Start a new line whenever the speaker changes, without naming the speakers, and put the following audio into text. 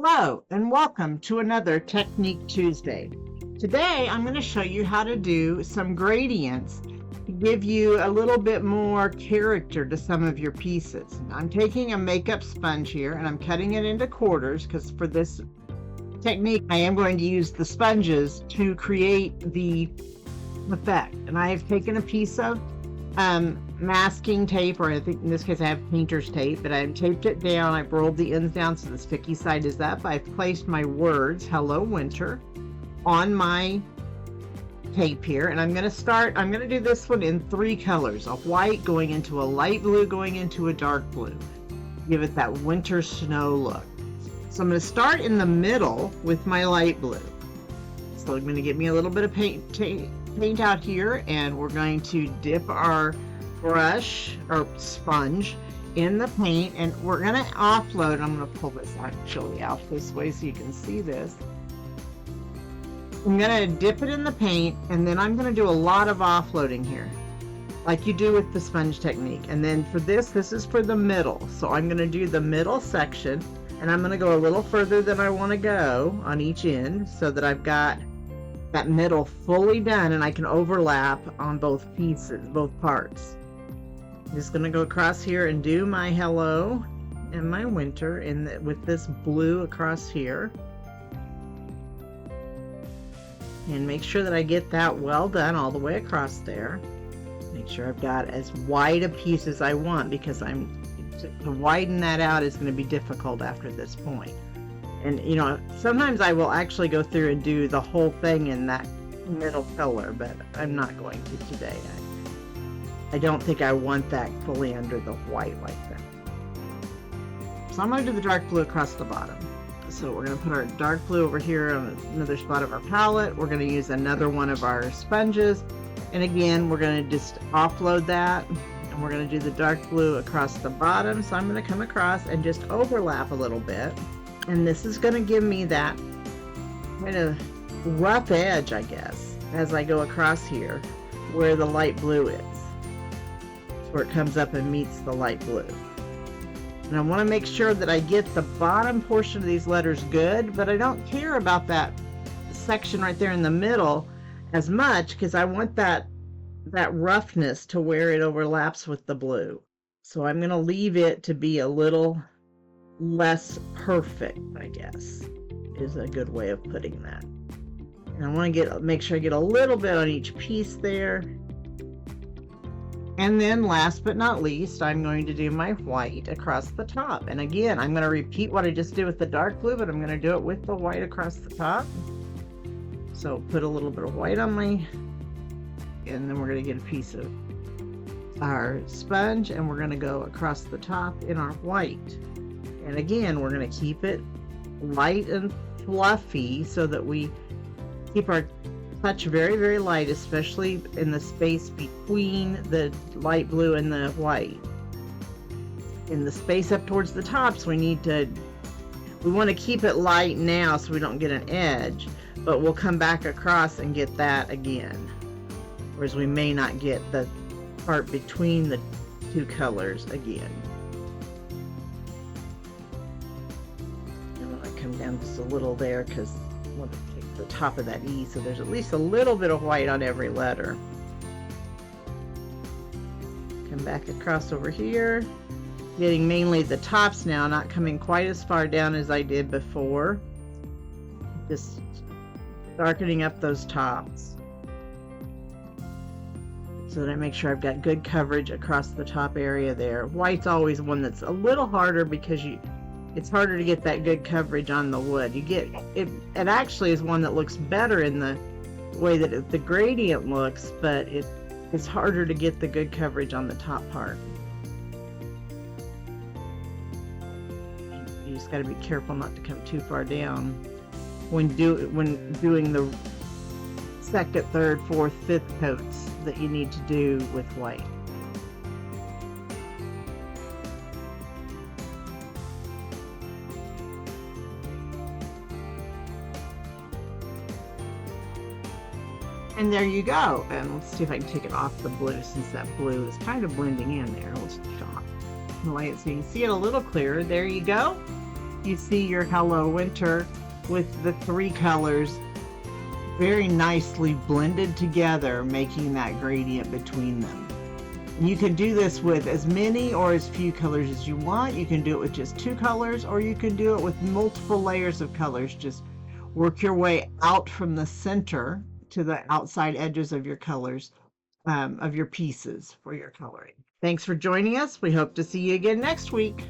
Hello and welcome to another Technique Tuesday. Today I'm going to show you how to do some gradients to give you a little bit more character to some of your pieces. I'm taking a makeup sponge here and I'm cutting it into quarters because for this technique I am going to use the sponges to create the effect. And I have taken a piece of masking tape, or I think in this case I have painter's tape, but I've taped it down. I've rolled the ends down so the sticky side is up. I've placed my words "Hello Winter" on my tape here, and I'm going to do this one in three colors: a white going into a light blue going into a dark blue. Give it that winter snow look. So I'm going to start in the middle with my light blue. So I'm going to get me a little bit of paint out here, and we're going to dip our brush or sponge in the paint, and we're going to offload. I'm going to pull this actually out this way so you can see this. I'm going to dip it in the paint, and then I'm going to do a lot of offloading here like you do with the sponge technique. And then for this is for the middle, so I'm going to do the middle section, and I'm going to go a little further than I want to go on each end so that I've got that middle fully done and I can overlap on both pieces, both parts. I'm just going to go across here and do my hello and my winter with this blue across here, and make sure that I get that well done all the way across there. Make sure I've got as wide a piece as I want, because to widen that out is going to be difficult after this point. And you know, sometimes I will actually go through and do the whole thing in that middle color, but I'm not going to today. I don't think I want that fully under the white like that. So I'm going to do the dark blue across the bottom. So we're going to put our dark blue over here on another spot of our palette. We're going to use another one of our sponges, and again we're going to just offload that, and we're going to do the dark blue across the bottom. So I'm going to come across and just overlap a little bit. And this is going to give me that kind of rough edge, I guess, as I go across here where the light blue is, where it comes up and meets the light blue. And I want to make sure that I get the bottom portion of these letters good, but I don't care about that section right there in the middle as much, because I want that roughness to where it overlaps with the blue. So I'm going to leave it to be a little less perfect, I guess, is a good way of putting that. And I want to make sure I get a little bit on each piece there. And then last but not least, I'm going to do my white across the top. And again, I'm going to repeat what I just did with the dark blue, but I'm going to do it with the white across the top. So put a little bit of white on my, and then we're going to get a piece of our sponge, and we're going to go across the top in our white. And again, we're going to keep it light and fluffy so that we keep our touch very, very light, especially in the space between the light blue and the white. In the space up towards the tops, we want to keep it light now so we don't get an edge, but we'll come back across and get that again. Whereas we may not get the part between the two colors again. Come down just a little there because I want to take the top of that E so there's at least a little bit of white on every letter. Come back across over here, getting mainly the tops now, not coming quite as far down as I did before. Just darkening up those tops so that I make sure I've got good coverage across the top area there. White's always one that's a little harder because it's harder to get that good coverage on the wood. It actually is one that looks better in the way that the gradient looks, but it's harder to get the good coverage on the top part. You just got to be careful not to come too far down when doing the second, third, fourth, fifth coats that you need to do with white. And there you go. And let's see if I can take it off the blue, since that blue is kind of blending in there. Let's take it off and lay it so you can see it a little clearer. There you go. you see your Hello Winter with the three colors very nicely blended together, making that gradient between them. And you can do this with as many or as few colors as you want. You can do it with just two colors, or you can do it with multiple layers of colors. Just work your way out from the center to the outside edges of your colors, of your pieces for your coloring. Thanks for joining us. We hope to see you again next week.